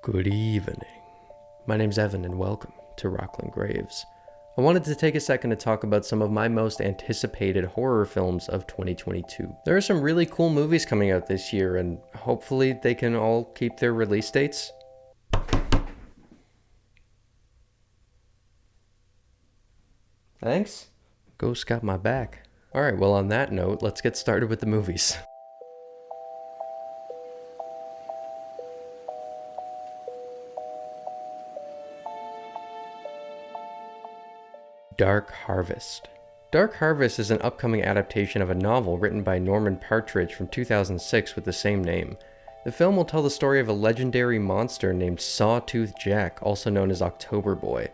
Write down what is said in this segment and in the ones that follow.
Good evening. My name's Evan and welcome to Rockland Graves. I wanted to take a second to talk about some of my most anticipated horror films of 2022. There are some really cool movies coming out this year and hopefully they can all keep their release dates. Thanks. Ghost got my back. Alright, well on that note, let's get started with the movies. Dark Harvest. Dark Harvest is an upcoming adaptation of a novel written by Norman Partridge from 2006 with the same name. The film will tell the story of a legendary monster named Sawtooth Jack, also known as October Boy.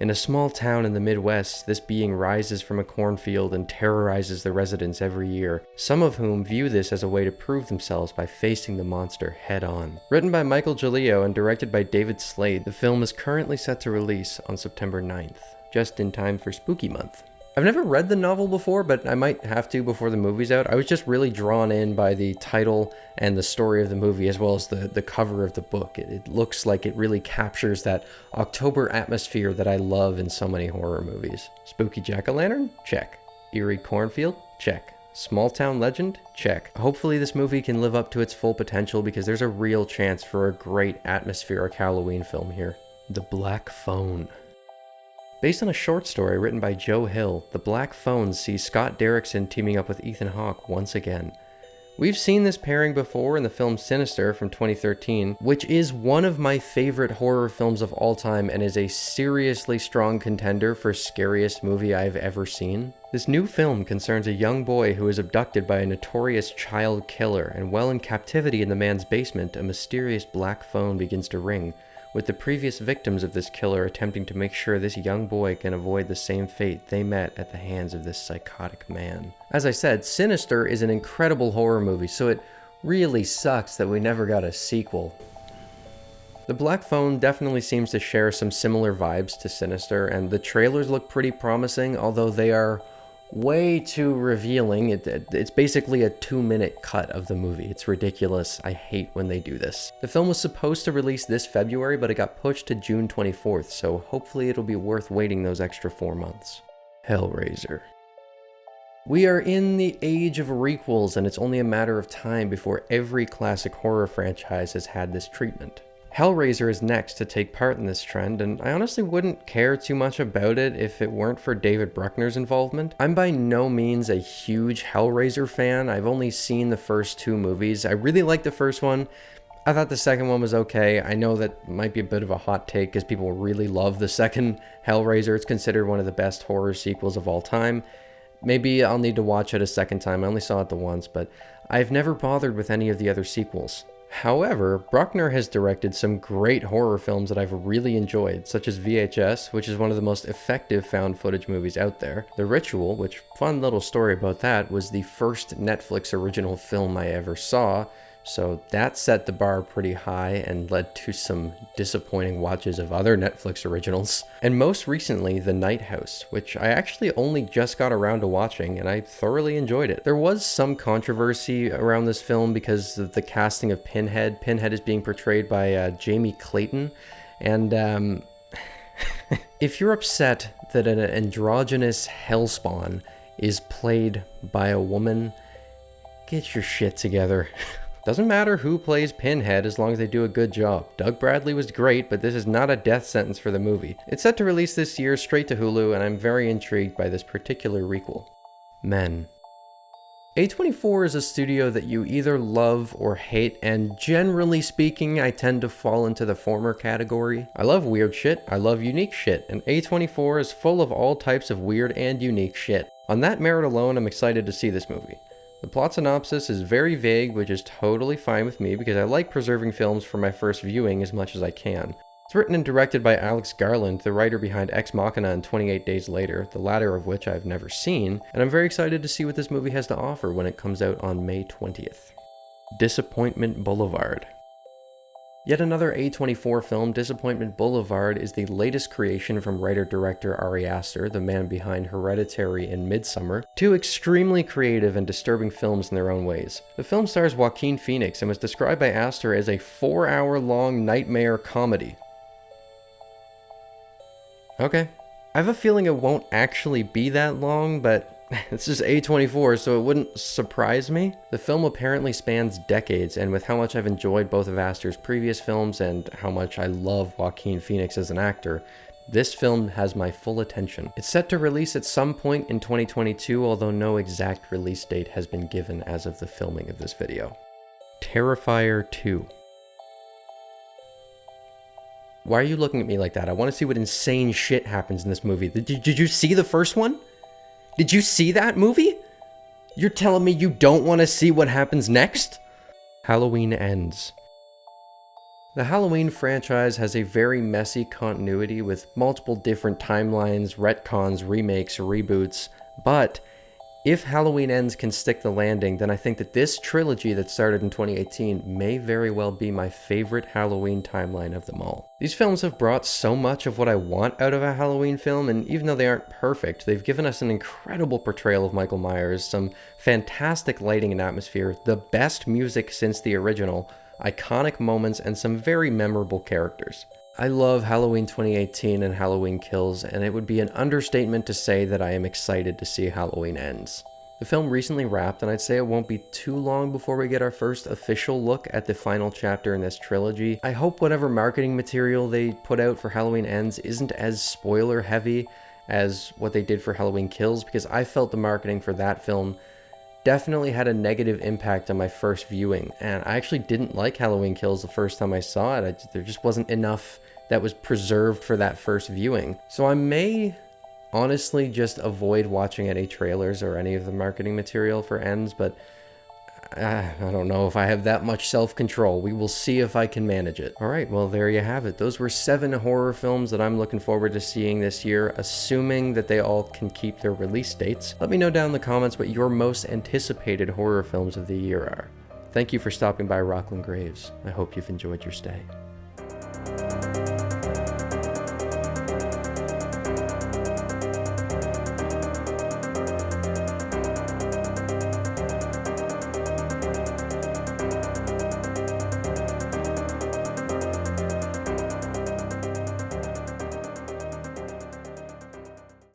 In a small town in the Midwest, this being rises from a cornfield and terrorizes the residents every year, some of whom view this as a way to prove themselves by facing the monster head-on. Written by Michael Giglio and directed by David Slade, the film is currently set to release on September 9th. Just in time for Spooky Month. I've never read the novel before, but I might have to before the movie's out. I was just really drawn in by the title and the story of the movie, as well as the cover of the book. It looks like it really captures that October atmosphere that I love in so many horror movies. Spooky jack-o'-lantern? Check. Eerie cornfield? Check. Small town legend? Check. Hopefully this movie can live up to its full potential because there's a real chance for a great atmospheric Halloween film here. The Black Phone. Based on a short story written by Joe Hill, The Black Phone sees Scott Derrickson teaming up with Ethan Hawke once again. We've seen this pairing before in the film Sinister from 2013, which is one of my favorite horror films of all time and is a seriously strong contender for scariest movie I've ever seen. This new film concerns a young boy who is abducted by a notorious child killer, and while in captivity in the man's basement, a mysterious black phone begins to ring, with the previous victims of this killer attempting to make sure this young boy can avoid the same fate they met at the hands of this psychotic man. As I said, Sinister is an incredible horror movie, so it really sucks that we never got a sequel. The Black Phone definitely seems to share some similar vibes to Sinister, and the trailers look pretty promising, although they are way too revealing. It's basically a 2-minute cut of the movie. It's ridiculous. I hate when they do this. The film was supposed to release this February, but it got pushed to June 24th, so hopefully it'll be worth waiting those extra 4 months. Hellraiser. We are in the age of requels, and it's only a matter of time before every classic horror franchise has had this treatment. Hellraiser is next to take part in this trend, and I honestly wouldn't care too much about it if it weren't for David Bruckner's involvement. I'm by no means a huge Hellraiser fan. I've only seen the first 2 movies. I really liked the first one. I thought the second one was okay. I know that might be a bit of a hot take because people really love the second Hellraiser. It's considered one of the best horror sequels of all time. Maybe I'll need to watch it a second time. I only saw it the once, but I've never bothered with any of the other sequels. However, Bruckner has directed some great horror films that I've really enjoyed, such as VHS, which is one of the most effective found footage movies out there. The Ritual, which, fun little story about that, was the first Netflix original film I ever saw, so that set the bar pretty high and led to some disappointing watches of other Netflix originals. And most recently, The Night House, which I actually only just got around to watching and I thoroughly enjoyed it. There was some controversy around this film because of the casting of Pinhead. Pinhead is being portrayed by Jamie Clayton, and if you're upset that an androgynous hellspawn is played by a woman, get your shit together. Doesn't matter who plays Pinhead as long as they do a good job. Doug Bradley was great, but this is not a death sentence for the movie. It's set to release this year straight to Hulu, and I'm very intrigued by this particular requel. Men. A24 is a studio that you either love or hate, and generally speaking, I tend to fall into the former category. I love weird shit, I love unique shit, and A24 is full of all types of weird and unique shit. On that merit alone, I'm excited to see this movie. The plot synopsis is very vague, which is totally fine with me because I like preserving films for my first viewing as much as I can. It's written and directed by Alex Garland, the writer behind Ex Machina and 28 Days Later, the latter of which I've never seen, and I'm very excited to see what this movie has to offer when it comes out on May 20th. Disappointment Boulevard. Yet another A24 film, Disappointment Boulevard, is the latest creation from writer-director Ari Aster, the man behind Hereditary and Midsommar, two extremely creative and disturbing films in their own ways. The film stars Joaquin Phoenix and was described by Aster as a 4-hour-long nightmare comedy. Okay. I have a feeling it won't actually be that long, but it's just A24, so it wouldn't surprise me. The film apparently spans decades, and with how much I've enjoyed both of Aster's previous films and how much I love Joaquin Phoenix as an actor, this film has my full attention. It's set to release at some point in 2022, although no exact release date has been given as of the filming of this video. Terrifier 2. Why are you looking at me like that? I want to see what insane shit happens in this movie. Did you see the first one? Did you see that movie? You're telling me you don't want to see what happens next? Halloween Ends. The Halloween franchise has a very messy continuity with multiple different timelines, retcons, remakes, reboots, but if Halloween Ends can stick the landing, then I think that this trilogy that started in 2018 may very well be my favorite Halloween timeline of them all. These films have brought so much of what I want out of a Halloween film, and even though they aren't perfect, they've given us an incredible portrayal of Michael Myers, some fantastic lighting and atmosphere, the best music since the original, iconic moments, and some very memorable characters. I love Halloween 2018 and Halloween Kills, and it would be an understatement to say that I am excited to see Halloween Ends. The film recently wrapped, and I'd say it won't be too long before we get our first official look at the final chapter in this trilogy. I hope whatever marketing material they put out for Halloween Ends isn't as spoiler heavy as what they did for Halloween Kills, because I felt the marketing for that film definitely had a negative impact on my first viewing, and I actually didn't like Halloween Kills the first time I saw it. There just wasn't enough that was preserved for that first viewing. So I may honestly just avoid watching any trailers or any of the marketing material for Ends, but I don't know if I have that much self-control. We will see if I can manage it. Alright, well there you have it. Those were 7 horror films that I'm looking forward to seeing this year, assuming that they all can keep their release dates. Let me know down in the comments what your most anticipated horror films of the year are. Thank you for stopping by Rockland Graves. I hope you've enjoyed your stay.